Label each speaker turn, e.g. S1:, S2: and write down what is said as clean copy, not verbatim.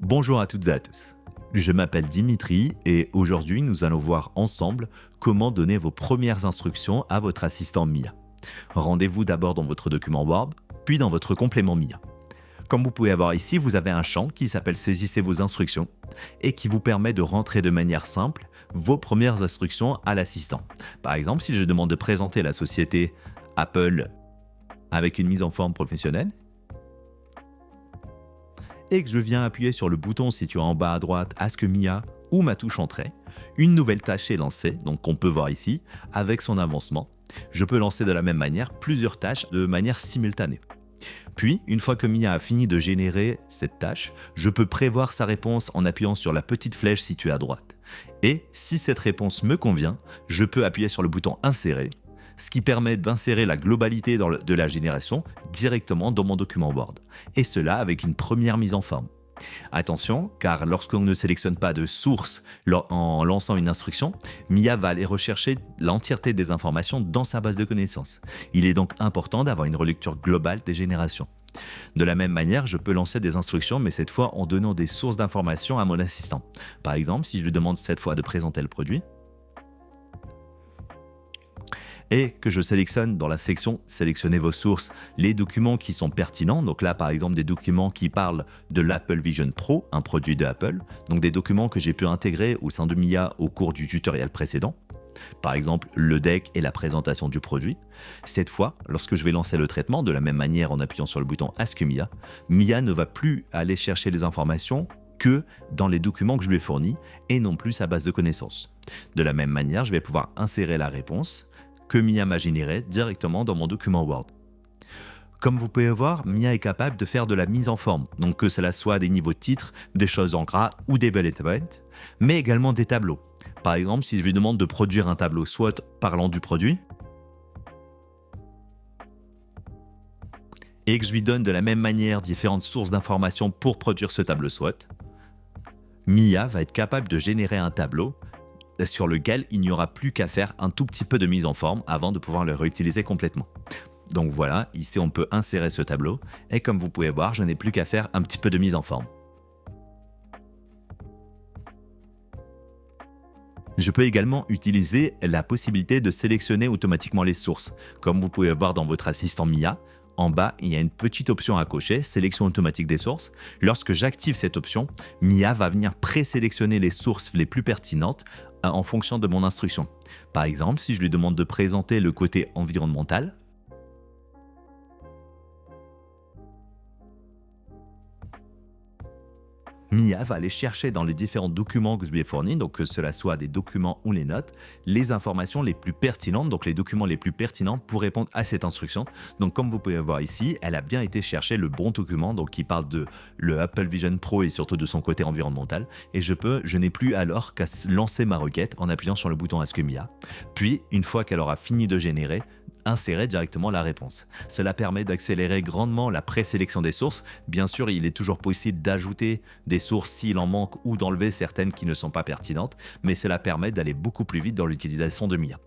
S1: Bonjour à toutes et à tous. Je m'appelle Dimitri et aujourd'hui nous allons voir ensemble comment donner vos premières instructions à votre assistant Mia. Rendez-vous d'abord dans votre document Word, puis dans votre complément Mia. Comme vous pouvez voir ici, vous avez un champ qui s'appelle Saisissez vos instructions et qui vous permet de rentrer de manière simple vos premières instructions à l'assistant. Par exemple, si je demande de présenter la société Apple avec une mise en forme professionnelle, et que je viens appuyer sur le bouton situé en bas à droite Ask Mia ou ma touche Entrée, une nouvelle tâche est lancée, donc qu'on peut voir ici, avec son avancement. Je peux lancer de la même manière plusieurs tâches de manière simultanée. Puis, une fois que Mia a fini de générer cette tâche, je peux prévoir sa réponse en appuyant sur la petite flèche située à droite. Et si cette réponse me convient, je peux appuyer sur le bouton Insérer, ce qui permet d'insérer la globalité de la génération directement dans mon document Word, et cela avec une première mise en forme. Attention, car lorsqu'on ne sélectionne pas de source en lançant une instruction, Mia va aller rechercher l'entièreté des informations dans sa base de connaissances. Il est donc important d'avoir une relecture globale des générations. De la même manière, je peux lancer des instructions, mais cette fois en donnant des sources d'informations à mon assistant. Par exemple, si je lui demande cette fois de présenter le produit, et que je sélectionne dans la section « Sélectionnez vos sources » les documents qui sont pertinents. Donc là, par exemple, des documents qui parlent de l'Apple Vision Pro, un produit de Apple. Donc des documents que j'ai pu intégrer au sein de Mia au cours du tutoriel précédent. Par exemple, le deck et la présentation du produit. Cette fois, lorsque je vais lancer le traitement, de la même manière en appuyant sur le bouton « Ask Mia », Mia ne va plus aller chercher les informations que dans les documents que je lui ai fournis et non plus sa base de connaissances. De la même manière, je vais pouvoir insérer la réponse que Mia m'a généré directement dans mon document Word. Comme vous pouvez voir, Mia est capable de faire de la mise en forme, donc que cela soit des niveaux de titres, des choses en gras ou des bullet points, mais également des tableaux. Par exemple, si je lui demande de produire un tableau SWOT parlant du produit, et que je lui donne de la même manière différentes sources d'informations pour produire ce tableau SWOT, Mia va être capable de générer un tableau sur lequel il n'y aura plus qu'à faire un tout petit peu de mise en forme avant de pouvoir le réutiliser complètement. Donc voilà, ici on peut insérer ce tableau et comme vous pouvez voir, je n'ai plus qu'à faire un petit peu de mise en forme. Je peux également utiliser la possibilité de sélectionner automatiquement les sources. Comme vous pouvez voir dans votre assistant Mia, en bas, il y a une petite option à cocher, sélection automatique des sources. Lorsque j'active cette option, Mia va venir présélectionner les sources les plus pertinentes en fonction de mon instruction. Par exemple, si je lui demande de présenter le côté environnemental, Mia va aller chercher dans les différents documents que je lui ai fournis, donc que cela soit des documents ou les notes, les informations les plus pertinentes, donc les documents les plus pertinents pour répondre à cette instruction. Donc comme vous pouvez voir ici, elle a bien été chercher le bon document, donc qui parle de le Apple Vision Pro et surtout de son côté environnemental. Et je n'ai plus alors qu'à lancer ma requête en appuyant sur le bouton Ask Mia. Puis, une fois qu'elle aura fini de générer, insérer directement la réponse. Cela permet d'accélérer grandement la présélection des sources. Bien sûr, il est toujours possible d'ajouter des sources s'il en manque ou d'enlever certaines qui ne sont pas pertinentes, mais cela permet d'aller beaucoup plus vite dans l'utilisation de Mia.